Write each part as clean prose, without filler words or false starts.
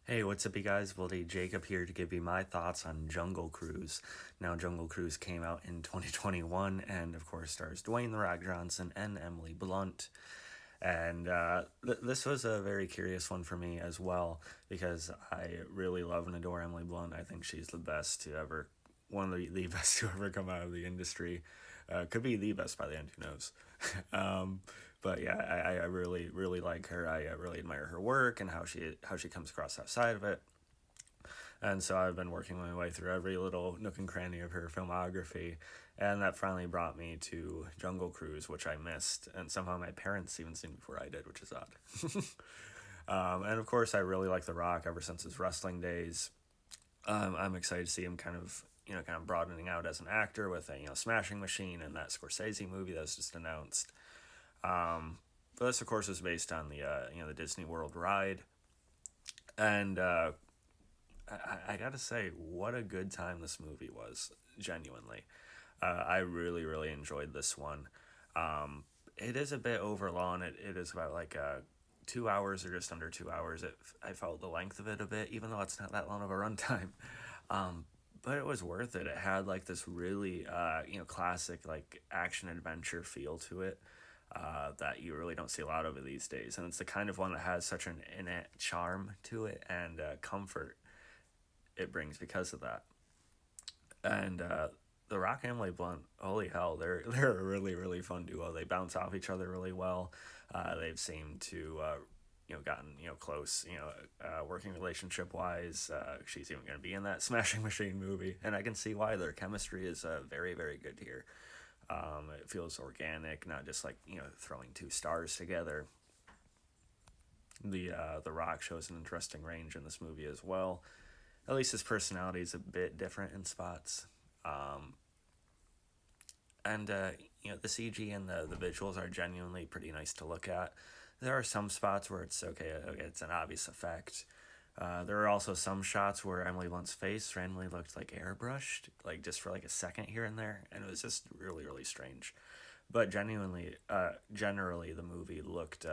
Hey, what's up, you guys? Bloody Jacob here to give you my thoughts on Jungle Cruise. Now, Jungle Cruise came out in 2021 and, of course, stars Dwayne The Rock Johnson and Emily Blunt. And this was a very curious one for me as well because I really love and adore Emily Blunt. I think she's the best to ever, one of the best to ever come out of the industry. Could be the best by the end, who knows? um, but yeah, I really really like her. I really admire her work and how she comes across outside of it. And so I've been working my way through every little nook and cranny of her filmography, and that finally brought me to Jungle Cruise, which I missed, and somehow my parents even seen before I did, which is odd. And of course, I really like The Rock ever since his wrestling days. I'm excited to see him kind of broadening out as an actor with a Smashing Machine and that Scorsese movie that was just announced. But this, of course, is based on the Disney World ride, and I gotta say, what a good time this movie was. Genuinely, I really really enjoyed this one. It is a bit overlong. It is about like 2 hours or just under 2 hours. I felt the length of it a bit, even though it's not that long of a runtime. Um, but it was worth it. It had like this really classic like action adventure feel to it. That you really don't see a lot of it these days, and it's the kind of one that has such an innate charm to it and comfort it brings because of that. And the Rock and Emily Blunt, holy hell, they're a really really fun duo. They bounce off each other really well. They've seemed to gotten close working relationship wise. She's even going to be in that Smashing Machine movie, and I can see why. Their chemistry is very very good here. It feels organic, not just like throwing two stars together. The Rock shows an interesting range in this movie as well. At least his personality is a bit different in spots. Um, and the CG and the visuals are genuinely pretty nice to look at. There are some spots where it's okay, it's an obvious effect. There are also some shots where Emily Blunt's face randomly looked like airbrushed, like just for like a second here and there, and it was just really really strange. But generally, the movie looked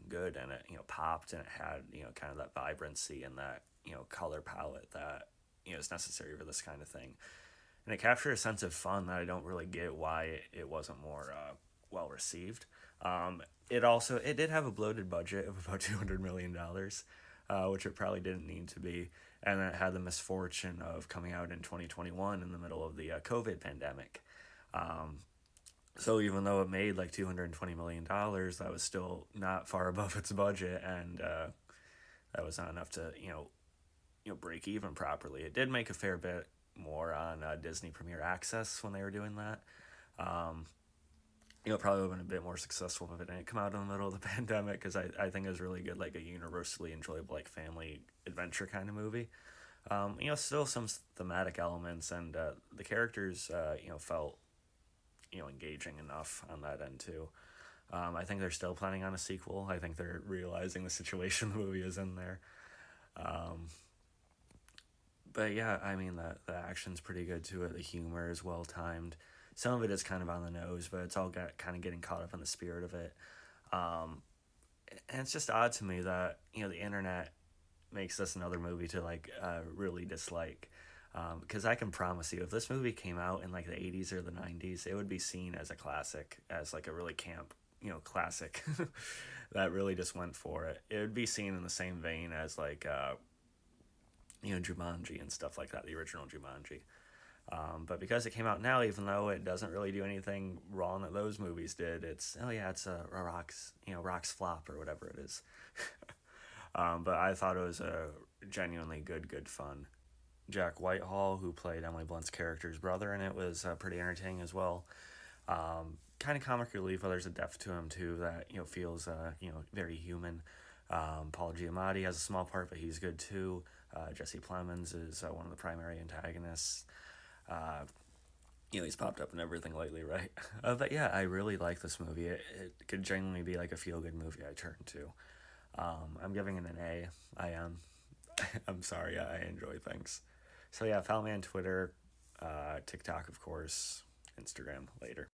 good, and it popped, and it had kind of that vibrancy and that color palette that is necessary for this kind of thing, and it captured a sense of fun that I don't really get why it wasn't more well received. It did have a bloated budget of about $200 million, which it probably didn't need to be, and it had the misfortune of coming out in 2021 in the middle of the COVID pandemic. Um, so even though it made like $220 million, that was still not far above its budget, and that was not enough to break even properly. It did make a fair bit more on Disney Premier Access when they were doing that. Um, it probably would have been a bit more successful if it didn't come out in the middle of the pandemic, because I think it was really good, like a universally enjoyable like family adventure kind of movie. Still some thematic elements, and the characters felt engaging enough on that end too. I think they're still planning on a sequel. I think they're realizing the situation the movie is in there. Um, but yeah, I mean the action's pretty good to it. The humor is well timed. Some of it is kind of on the nose, but it's all kind of getting caught up in the spirit of it. Um, and it's just odd to me that the internet makes this another movie to like really dislike. Because I can promise you, if this movie came out in like the 80s or the 90s, it would be seen as a classic, as like a really camp, classic that really just went for it. It would be seen in the same vein as like, Jumanji and stuff like that, the original Jumanji. But because it came out now, even though it doesn't really do anything wrong that those movies did, it's a Rock's flop or whatever it is. But I thought it was a genuinely good fun. Jack Whitehall, who played Emily Blunt's character's brother, and it was pretty entertaining as well. Kind of comic relief, but there's a depth to him too that feels very human. Paul Giamatti has a small part, but he's good too. Jesse Plemons is one of the primary antagonists. Uh, he's popped up in everything lately, right? But yeah, I really like this movie. It could genuinely be like a feel good movie I turn to. I'm giving it an A. I am. I'm sorry. I enjoy things. So yeah, follow me on Twitter, TikTok, of course, Instagram later.